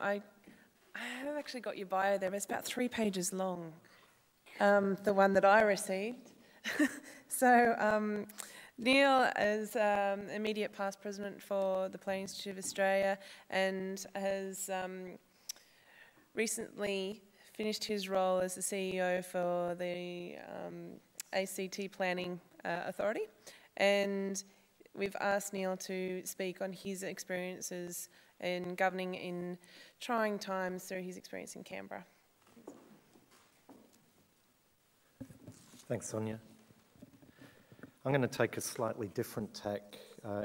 I have actually got your bio there. It's about 3 pages long, the one that I received. So Neil is Immediate Past President for the Planning Institute of Australia and has recently finished his role as the CEO for the ACT Planning Authority. And we've asked Neil to speak on his experiences in governing in trying times through his experience in Canberra. Thanks, Sonia. I'm going to take a slightly different tack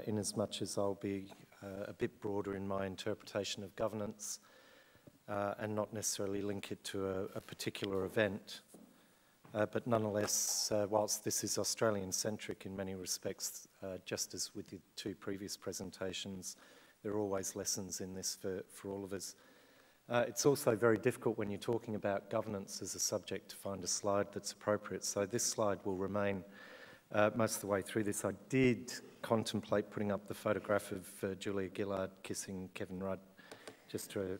in as much as I'll be a bit broader in my interpretation of governance and not necessarily link it to a particular event. But nonetheless, whilst this is Australian-centric in many respects, just as with the 2 previous presentations, there are always lessons in this for all of us. It's also very difficult when you're talking about governance as a subject to find a slide that's appropriate. So this slide will remain most of the way through this. I did contemplate putting up the photograph of Julia Gillard kissing Kevin Rudd, just to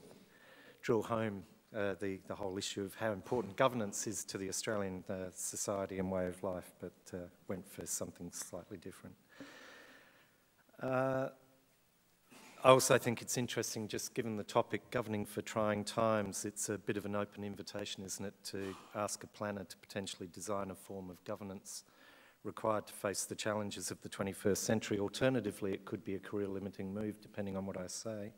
drill home the whole issue of how important governance is to the Australian society and way of life, but went for something slightly different. I also think it's interesting, just given the topic, governing for trying times, it's a bit of an open invitation, isn't it, to ask a planner to potentially design a form of governance required to face the challenges of the 21st century. Alternatively, it could be a career-limiting move, depending on what I say.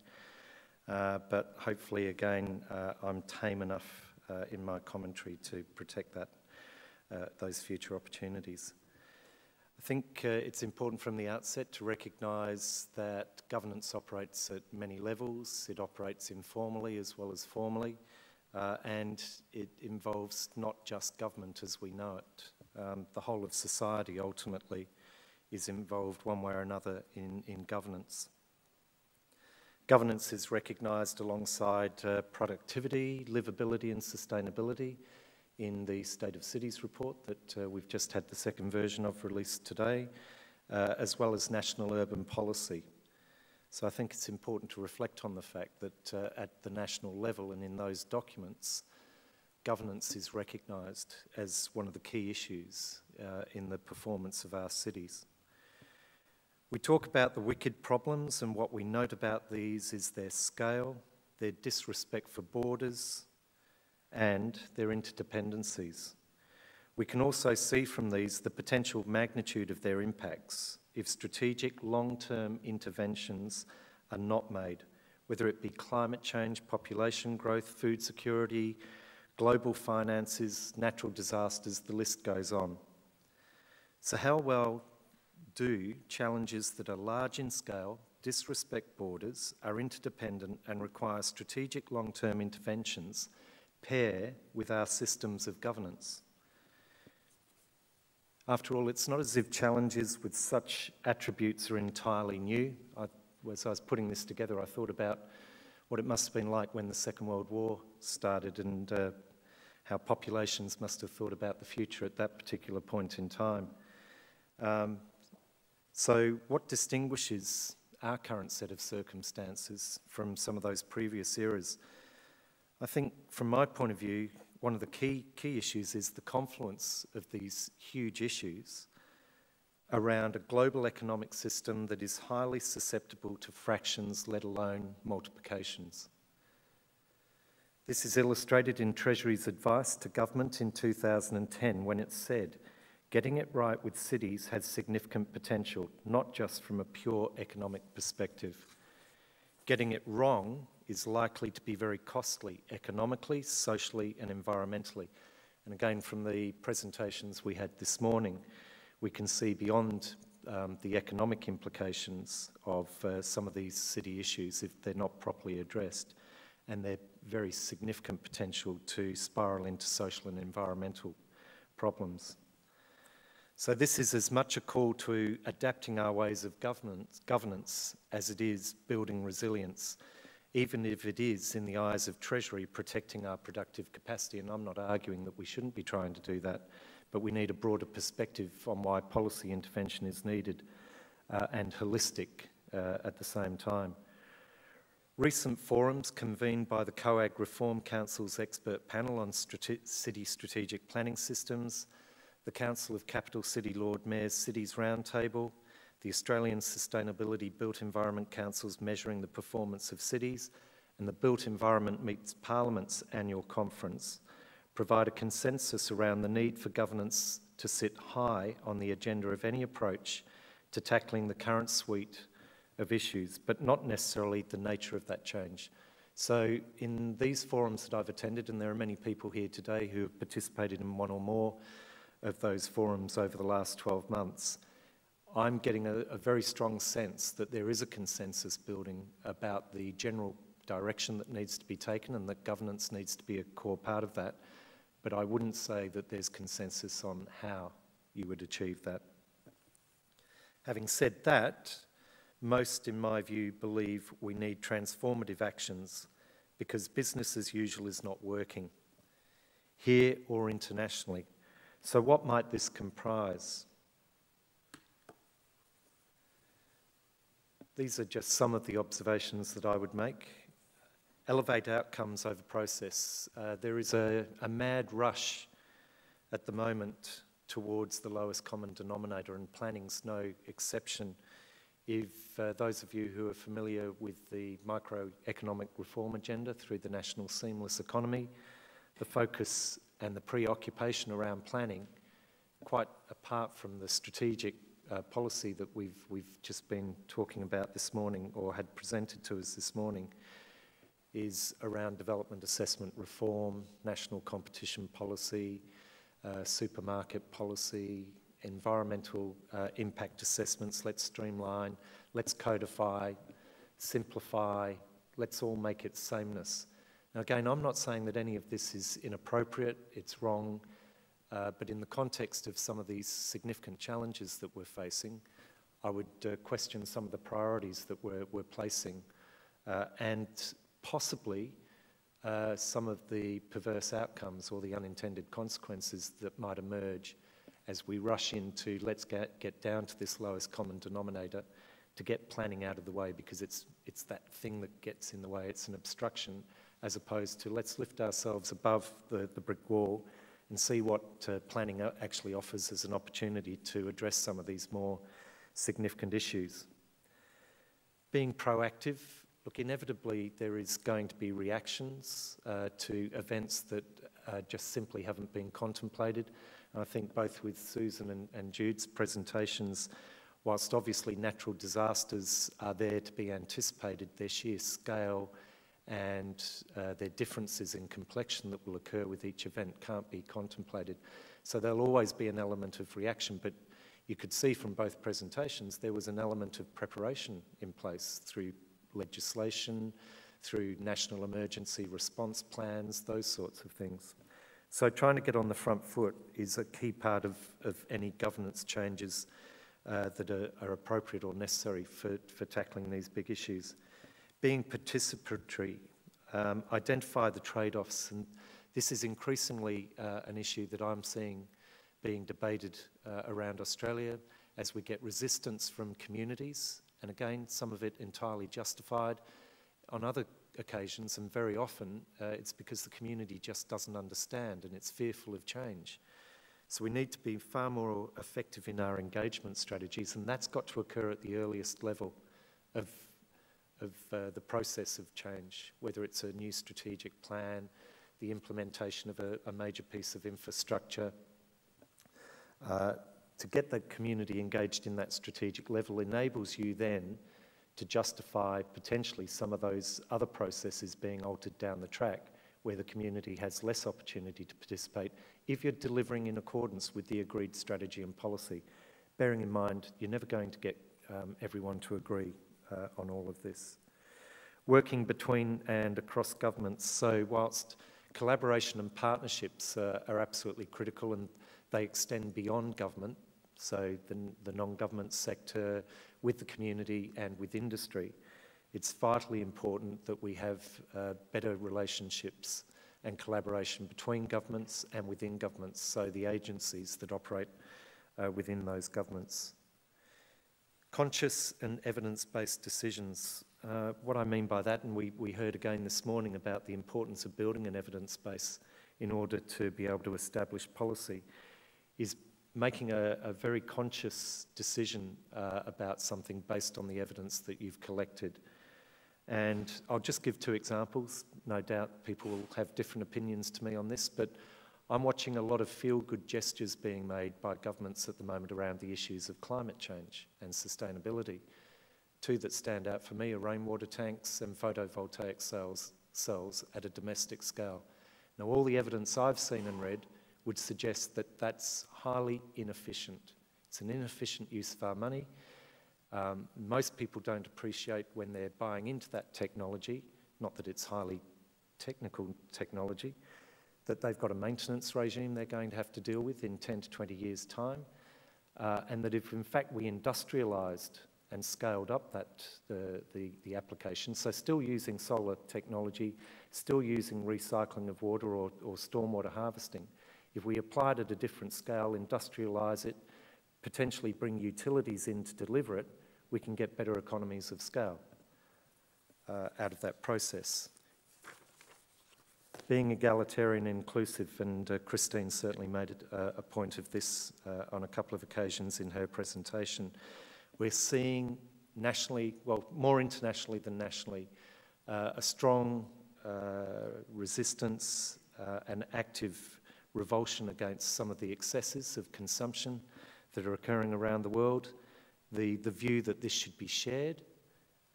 But hopefully, again, I'm tame enough in my commentary to protect those future opportunities. I think it's important from the outset to recognise that governance operates at many levels. It operates informally as well as formally, and it involves not just government as we know it. The whole of society ultimately is involved one way or another in governance. Governance is recognised alongside productivity, livability and sustainability in the State of Cities report that we've just had the 2nd version of released today, as well as national urban policy. So I think it's important to reflect on the fact that at the national level and in those documents, governance is recognised as one of the key issues in the performance of our cities. We talk about the wicked problems, and what we note about these is their scale, their disrespect for borders, and their interdependencies. We can also see from these the potential magnitude of their impacts if strategic long-term interventions are not made, whether it be climate change, population growth, food security, global finances, natural disasters, the list goes on. So how well do challenges that are large in scale, disrespect borders, are interdependent and require strategic long-term interventions pair with our systems of governance? After all, it's not as if challenges with such attributes are entirely new. As I was putting this together, I thought about what it must have been like when the Second World War started and how populations must have thought about the future at that particular point in time. So what distinguishes our current set of circumstances from some of those previous eras? I think, from my point of view, one of the key issues is the confluence of these huge issues around a global economic system that is highly susceptible to fractions, let alone multiplications. This is illustrated in Treasury's advice to government in 2010 when it said, "Getting it right with cities has significant potential, not just from a pure economic perspective. Getting it wrong is likely to be very costly economically, socially and environmentally." And again, from the presentations we had this morning, we can see beyond the economic implications of some of these city issues if they're not properly addressed, and their very significant potential to spiral into social and environmental problems. So this is as much a call to adapting our ways of governance as it is building resilience, even if it is, in the eyes of Treasury, protecting our productive capacity. And I'm not arguing that we shouldn't be trying to do that, but we need a broader perspective on why policy intervention is needed and holistic at the same time. Recent forums convened by the COAG Reform Council's expert panel on city strategic planning systems, the Council of Capital City Lord Mayors Cities Roundtable, the Australian Sustainability Built Environment Council's Measuring the Performance of Cities, and the Built Environment Meets Parliament's annual conference provide a consensus around the need for governance to sit high on the agenda of any approach to tackling the current suite of issues, but not necessarily the nature of that change. So in these forums that I've attended, and there are many people here today who have participated in one or more of those forums over the last 12 months, I'm getting a very strong sense that there is a consensus building about the general direction that needs to be taken and that governance needs to be a core part of that. But I wouldn't say that there's consensus on how you would achieve that. Having said that, most, in my view, believe we need transformative actions because business as usual is not working, here or internationally. So what might this comprise? These are just some of the observations that I would make. Elevate outcomes over process. There is a mad rush at the moment towards the lowest common denominator, and planning's no exception. If those of you who are familiar with the microeconomic reform agenda through the National Seamless Economy, the focus and the preoccupation around planning, quite apart from the strategic policy that we've just been talking about this morning or had presented to us this morning, is around development assessment reform, national competition policy, supermarket policy, environmental impact assessments. Let's streamline, let's codify, simplify, let's all make it sameness. Now again, I'm not saying that any of this is inappropriate, it's wrong, but in the context of some of these significant challenges that we're facing, I would question some of the priorities that we're placing and possibly some of the perverse outcomes or the unintended consequences that might emerge as we rush into let's get down to this lowest common denominator to get planning out of the way, because it's that thing that gets in the way, it's an obstruction, as opposed to let's lift ourselves above the brick wall and see what planning actually offers as an opportunity to address some of these more significant issues. Being proactive. Look, inevitably there is going to be reactions to events that just simply haven't been contemplated. And I think both with Susan and Jude's presentations, whilst obviously natural disasters are there to be anticipated, their sheer scale and their differences in complexion that will occur with each event can't be contemplated. So there'll always be an element of reaction, but you could see from both presentations there was an element of preparation in place through legislation, through national emergency response plans, those sorts of things. So trying to get on the front foot is a key part of any governance changes that are appropriate or necessary for tackling these big issues. Being participatory, identify the trade-offs, and this is increasingly an issue that I'm seeing being debated around Australia as we get resistance from communities. And again, some of it entirely justified. On other occasions, and very often, it's because the community just doesn't understand and it's fearful of change. So we need to be far more effective in our engagement strategies, and that's got to occur at the earliest level of the process of change, whether it's a new strategic plan, the implementation of a major piece of infrastructure. To get the community engaged in that strategic level enables you then to justify potentially some of those other processes being altered down the track where the community has less opportunity to participate if you're delivering in accordance with the agreed strategy and policy, bearing in mind you're never going to get everyone to agree on all of this. Working between and across governments. So whilst collaboration and partnerships are absolutely critical and they extend beyond government, so the non-government sector with the community and with industry, it's vitally important that we have better relationships and collaboration between governments and within governments, so the agencies that operate within those governments. Conscious and evidence-based decisions. what I mean by that, and we heard again this morning about the importance of building an evidence base in order to be able to establish policy, is making a very conscious decision about something based on the evidence that you've collected. And I'll just give two examples. No doubt people will have different opinions to me on this, but I'm watching a lot of feel-good gestures being made by governments at the moment around the issues of climate change and sustainability. Two that stand out for me are rainwater tanks and photovoltaic cells at a domestic scale. Now, all the evidence I've seen and read would suggest that that's highly inefficient. It's an inefficient use of our money. Most people don't appreciate when they're buying into that technology, not that it's highly technical technology, that they've got a maintenance regime they're going to have to deal with in 10 to 20 years' time, and that if in fact we industrialised and scaled up the application, so still using solar technology, still using recycling of water or stormwater harvesting, if we applied at a different scale, industrialise it, potentially bring utilities in to deliver it, we can get better economies of scale out of that process. Being egalitarian and inclusive, and Christine certainly made it a point of this on a couple of occasions in her presentation, we're seeing nationally, well, more internationally than nationally, a strong resistance and active revulsion against some of the excesses of consumption that are occurring around the world, the view that this should be shared,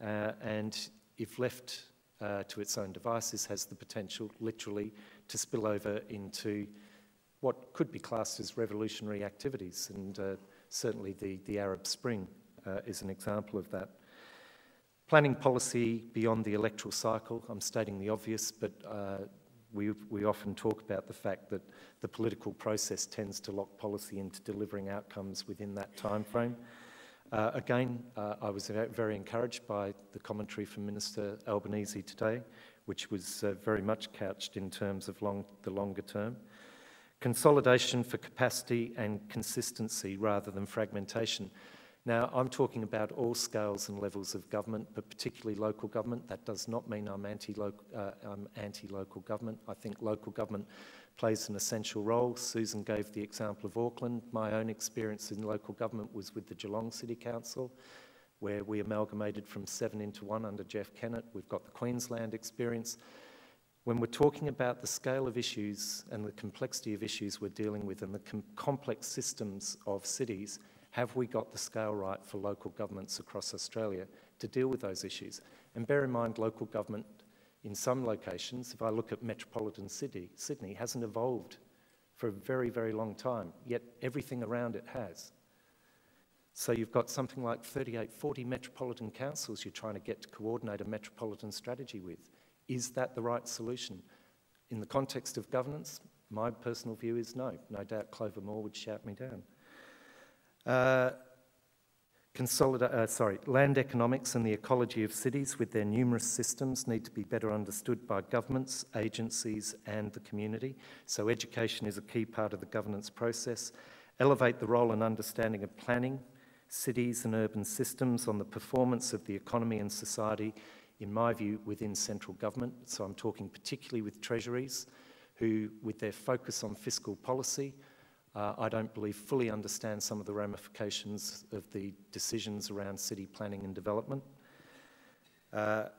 and if left to its own devices, has the potential literally to spill over into what could be classed as revolutionary activities, and certainly the Arab Spring is an example of that. Planning policy beyond the electoral cycle, I'm stating the obvious, but we often talk about the fact that the political process tends to lock policy into delivering outcomes within that time frame. Again, I was very encouraged by the commentary from Minister Albanese today, which was very much couched in terms of the longer term. Consolidation for capacity and consistency rather than fragmentation. Now, I'm talking about all scales and levels of government, but particularly local government. That does not mean I'm anti-local government. I think local government plays an essential role. Susan gave the example of Auckland. My own experience in local government was with the Geelong City Council, where we amalgamated from 7 into 1 under Jeff Kennett. We've got the Queensland experience. When we're talking about the scale of issues and the complexity of issues we're dealing with and the complex systems of cities, have we got the scale right for local governments across Australia to deal with those issues? And bear in mind, local government in some locations, if I look at metropolitan Sydney hasn't evolved for a very, very long time, yet everything around it has. So you've got something like 38, 40 metropolitan councils you're trying to get to coordinate a metropolitan strategy with. Is that the right solution? In the context of governance, my personal view is no. No doubt Clover Moore would shout me down. Land economics and the ecology of cities with their numerous systems need to be better understood by governments, agencies and the community. So education is a key part of the governance process. Elevate the role and understanding of planning, cities and urban systems on the performance of the economy and society, in my view, within central government. So I'm talking particularly with treasuries who, with their focus on fiscal policy, I don't believe fully understand some of the ramifications of the decisions around city planning and development. As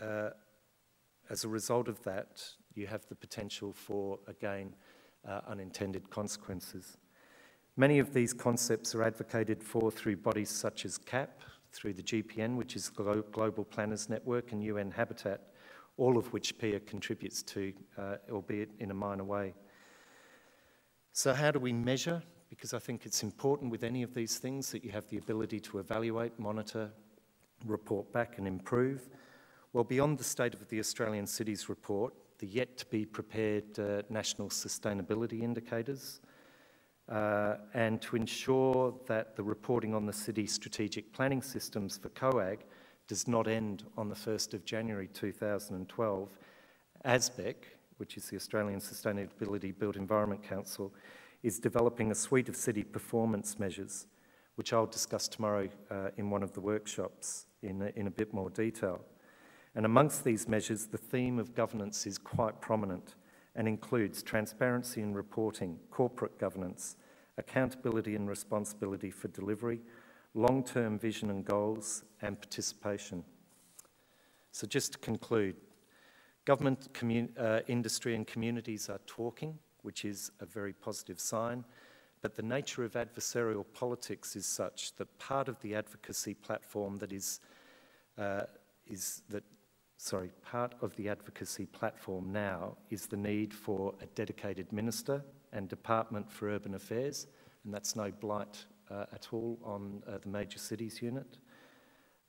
a result of that, you have the potential for, again, unintended consequences. Many of these concepts are advocated for through bodies such as CAP, through the GPN, which is the Global Planners Network, and UN Habitat, all of which PIA contributes to, albeit in a minor way. So how do we measure? Because I think it's important with any of these things that you have the ability to evaluate, monitor, report back and improve. Well, beyond the State of the Australian Cities report, the yet to be prepared national sustainability indicators, and to ensure that the reporting on the city strategic planning systems for COAG does not end on the 1st of January 2012, ASBEC, which is the Australian Sustainability Built Environment Council, is developing a suite of city performance measures which I'll discuss tomorrow in one of the workshops in a bit more detail. And amongst these measures, the theme of governance is quite prominent and includes transparency in reporting, corporate governance, accountability and responsibility for delivery, long-term vision and goals, and participation. So just to conclude, government, industry and communities are talking, which is a very positive sign, but the nature of adversarial politics is such that part of the advocacy platform part of the advocacy platform now is the need for a dedicated minister and Department for Urban Affairs, and that's no blight at all on the Major Cities Unit.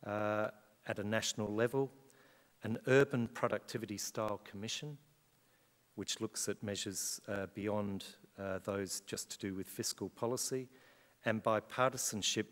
At a national level, an Urban Productivity Style Commission, which looks at measures beyond those just to do with fiscal policy, and bipartisanship